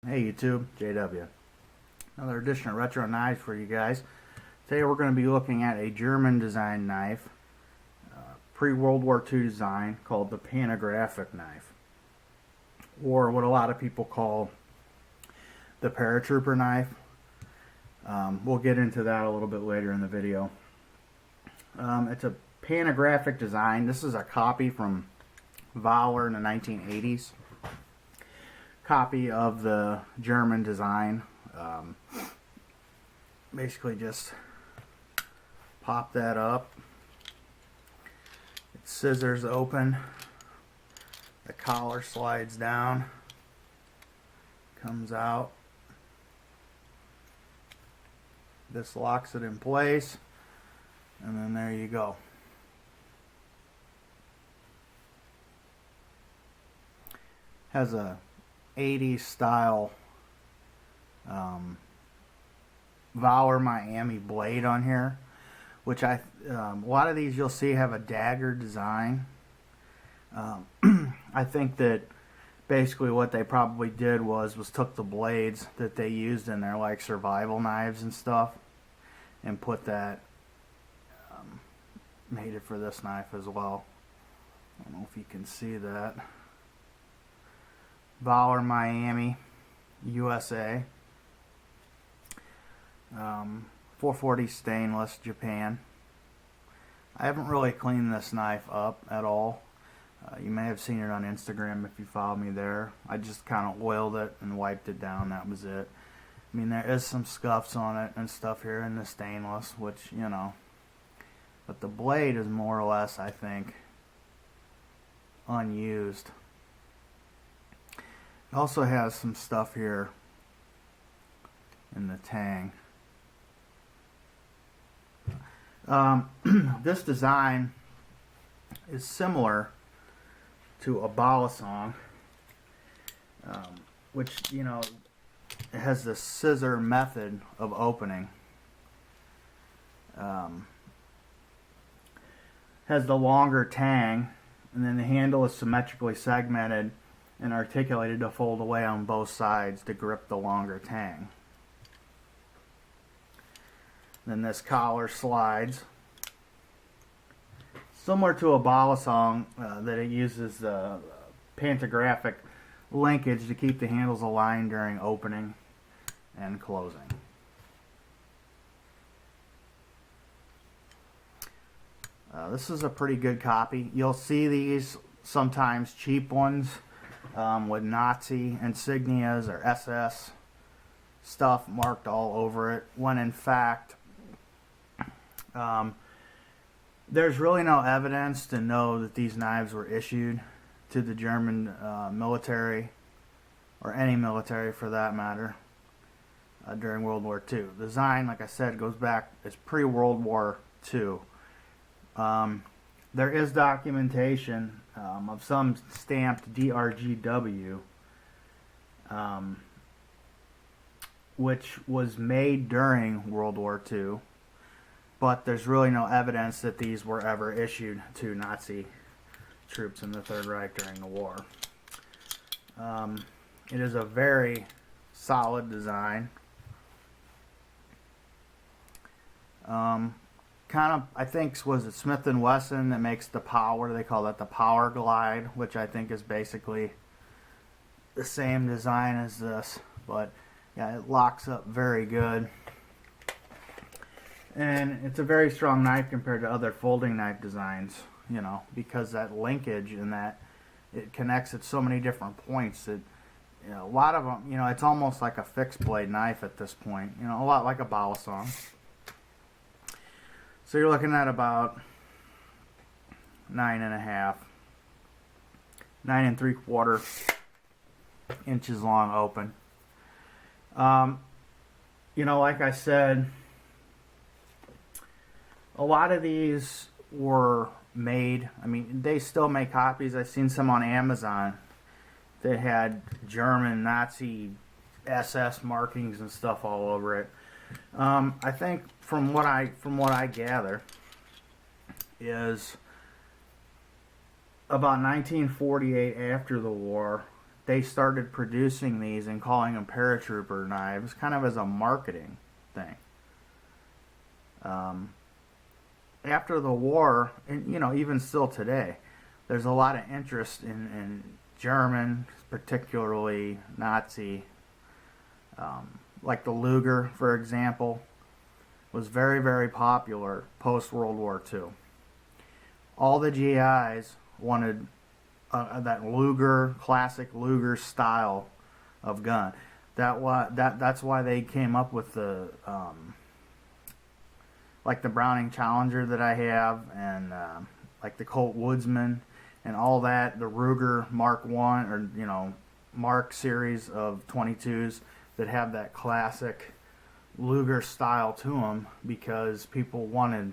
Hey YouTube, JW. Another edition of Retro Knives for you guys. Today we're going to be looking at a German design knife, pre-World War II design, called the Pantographic knife, or what a lot of people call the Paratrooper knife. We'll get into that a little bit later in the video. It's a Pantographic design. This is a copy from Valor in the 1980s. Copy of the German design. Basically just pop that up. It scissors open. The collar slides down. Comes out. This locks it in place. And then there you go. Has a 80s style Valor Miami blade on here, which a lot of these you'll see have a dagger design. I think that basically what they probably did was took the blades that they used in their like survival knives and stuff and put that, made it for this knife as well. I don't know if you can see that. Valor Miami, USA. 440 stainless, Japan. I haven't really cleaned this knife up at all. You may have seen it on Instagram if you follow me there. I just kind of oiled it and wiped it down. That was it. I mean, there is some scuffs on it and stuff here in the stainless, which, you know. But the blade is more or less, I think, unused. It also has some stuff here in the tang. This design is similar to a balisong, which, you know, it has the scissor method of opening. Has the longer tang, and then the handle is symmetrically segmented and articulated to fold away on both sides to grip the longer tang. Then this collar slides. Similar to a balisong, that it uses the pantographic linkage to keep the handles aligned during opening and closing. This is a pretty good copy. You'll see these sometimes cheap ones with Nazi insignias or SS stuff marked all over it, when in fact there's really no evidence to know that these knives were issued to the German military, or any military for that matter, during World War II. The design, like I said, goes back, it's pre-World War II. There is documentation of some stamped DRGW, which was made during World War II, but there's really no evidence that these were ever issued to Nazi troops in the Third Reich during the war. It is a very solid design. Kind of, I think, was it Smith & Wesson that makes the Power? They call that the Power Glide, which I think is basically the same design as this, but yeah, it locks up very good. And it's a very strong knife compared to other folding knife designs, you know, because that linkage and that it connects at so many different points that, you know, a lot of them, you know, it's almost like a fixed blade knife at this point, you know, a lot like a balisong. So you're looking at about 9 3/4 inches long open. You know, like I said, a lot of these were made, I mean, they still make copies. I've seen some on Amazon that had German Nazi SS markings and stuff all over it. I think from what I gather is about 1948, after the war, they started producing these and calling them paratrooper knives kind of as a marketing thing. After the war, and even still today, there's a lot of interest in German, particularly Nazi, like the Luger, for example, was very, very popular post-World War II. All the GIs wanted that Luger, classic Luger style of gun. That's why they came up with the like the Browning Challenger that I have, and like the Colt Woodsman, and all that. The Ruger Mark I, or Mark series of 22s that have that classic Luger style to them, because people wanted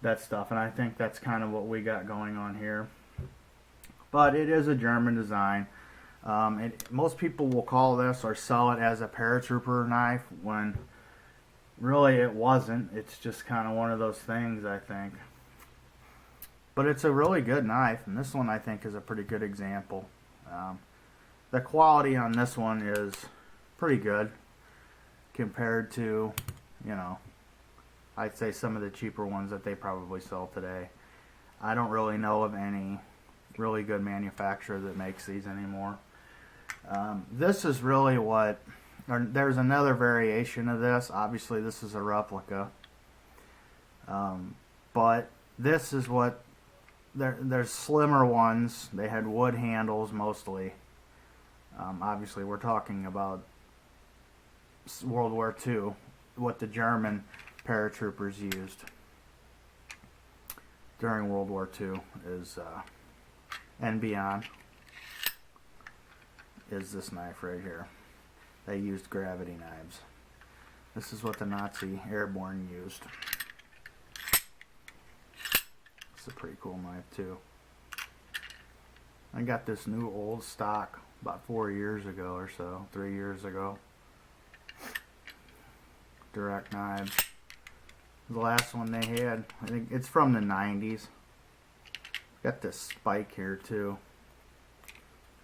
that stuff, and I think that's kind of what we got going on here. But it is a German design. Most people will call this or sell it as a paratrooper knife, when really it wasn't. It's just kind of one of those things, I think. But it's a really good knife, and this one I think is a pretty good example. The quality on this one is pretty good compared to, I'd say some of the cheaper ones that they probably sell today. I don't really know of any really good manufacturer that makes these anymore. This is really what, there's another variation of this. Obviously this is a replica. But this is what, there's slimmer ones. They had wood handles mostly. Obviously we're talking about World War II, what the German paratroopers used during World War II is, and beyond, is this knife right here. They used gravity knives. This is what the Nazi airborne used. It's a pretty cool knife too. I got this new old stock about 4 years ago or so, 3 years ago. Direct knives. The last one they had, I think it's from the 90s. Got this spike here too.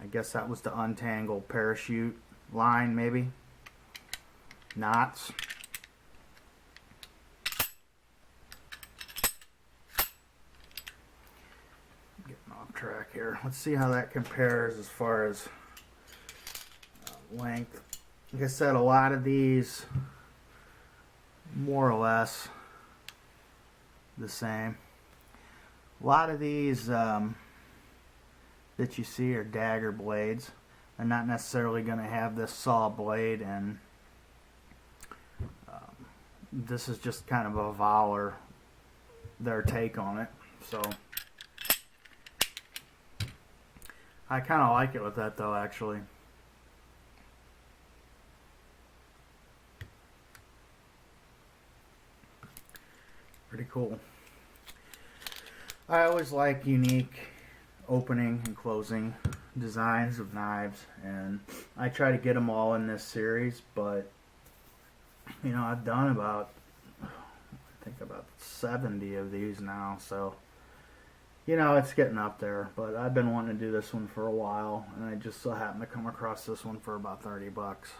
I guess that was to untangle parachute line, maybe. Knots. Getting off track here. Let's see how that compares as far as length. Like I said, a lot of these more or less the same. A lot of these that you see are dagger blades. They're not necessarily going to have this saw blade, and this is just kind of a Voller, their take on it. So I kind of like it with that though, actually. Pretty cool. I always like unique opening and closing designs of knives, and I try to get them all in this series, but I've done about, I think about 70 of these now, so it's getting up there. But I've been wanting to do this one for a while, and I just so happened to come across this one for about 30 bucks,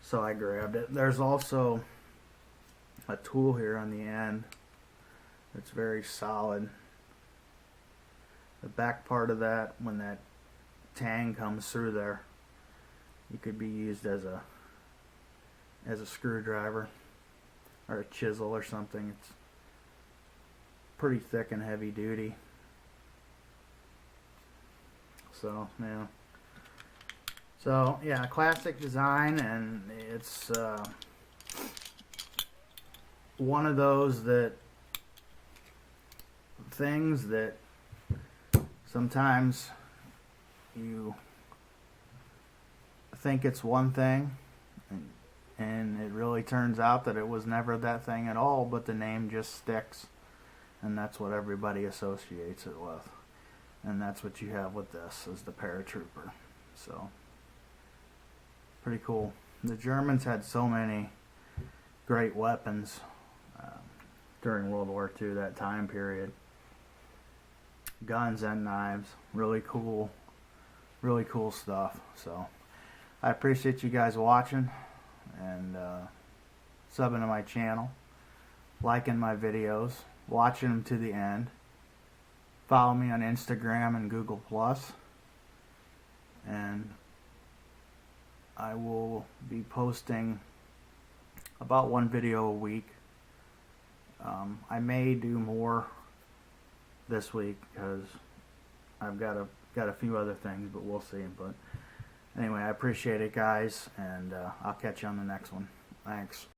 so I grabbed it. There's also a tool here on the end that's very solid. The back part of that, when that tang comes through there, it could be used as a screwdriver or a chisel or something. It's pretty thick and heavy duty. So yeah, classic design, and it's one of those things that sometimes you think it's one thing, and it really turns out that it was never that thing at all, but the name just sticks, and that's what everybody associates it with. And that's what you have with this, is the Paratrooper. So pretty cool. The Germans had so many great weapons during World War II, that time period. Guns and knives, really cool really cool stuff. So I appreciate you guys watching and subbing to my channel, liking my videos, watching them to the end. Follow me on Instagram and Google+, and I will be posting about one video a week. I may do more this week because I've got a few other things, but we'll see. But anyway, I appreciate it, guys, and I'll catch you on the next one. Thanks.